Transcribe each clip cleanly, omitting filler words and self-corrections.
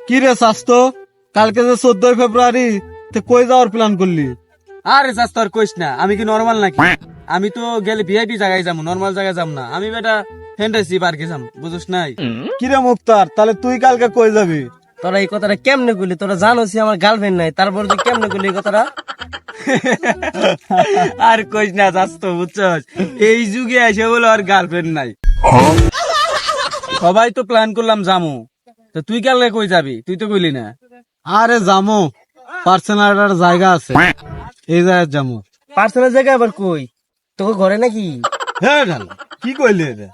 কি রে স্বাস্থ্য, কালকে যে 14 ফেব্রুয়ারি তে কই যাওয়ার প্ল্যান করলি? আরে চাস্তো আর কইস না, আমি কি নরমাল নাকি? আমি তো গেলে ভিআইপি জায়গায় যাবো, নরমাল জায়গায় যাবো না। আমি বেটা ফ্যান্টাসি পার্কে যাম, বুঝছ নাই? কি রে মুক্তার, তাহলে তুই কালকে কই যাবি? তোরা এই কথাটা কেমনে করলি? তোরা জানোসি আমার গার্লফ্রেন্ড নাই, তারপর তুই কেমনে করলি এই কথাটা? আর কইস না চাস্তো, বুঝছস? এই যুগে এসে বলো আর গার্লফ্রেন্ড নাই। সবাই তো প্ল্যান করলাম যামু, তো তুই কালকে কই যাবি? তুই তো কইলি না। আরে জামো, পার্সোনাল একটা জায়গা আছে, এই জায়গায় যাবো। পার্সোনাল জায়গা আবার কই? তোকে ঘরে নাকি? হ্যাঁ ঢাল, কি কইলি রে?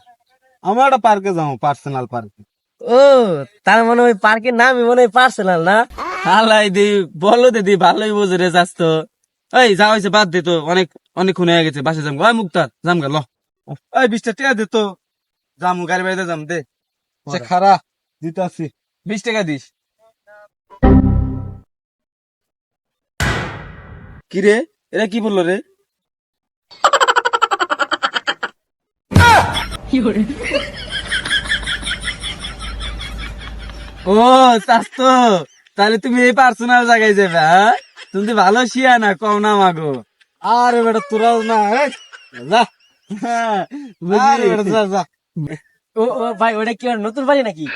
আমার একটা পার্কে যাবো, পার্সোনাল পার্কে। ও, তার মানে ওই পার্কের নামই মনে হয় পার্সোনাল না? হালাই দি বলো দিদি, ভালোই বোঝে রে চাস্তো। এই যা হয়েছে বাদ দে তো, অনেক অনেকক্ষণ হয়ে গেছে, বাসে যাম। ওই মুক্তার জাম গেল, এই 20টা টাকা দে তো, যামু গাড়ি বাড়িতে যাম দে। সে খারা দিতাছি। 20 টাকা দিস। কি রে, এরা কি বললো রে? ও চাস্তো, তাহলে তুমি এই পার্সোনাল জায়গায় যাবে? হ্যাঁ, তুমি তো ভালো শিয়া না, কম না মাগো। আরে বেটা তোরা না, এই, যা। হ্যাঁ, আরে বেটা যা যা। ও ও ভাই, ওটা কি আর নতুন বাড়ি নাকি?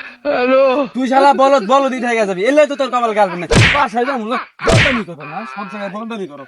তুই শালা বলদ বলদ উঠে গেছে, এলে তো তোর কপাল গার্লফ্রেন্ড নাই। বাসায় যাবো না, বন্ধ নি করো না, সব জায়গায় বন্ধ নি করো।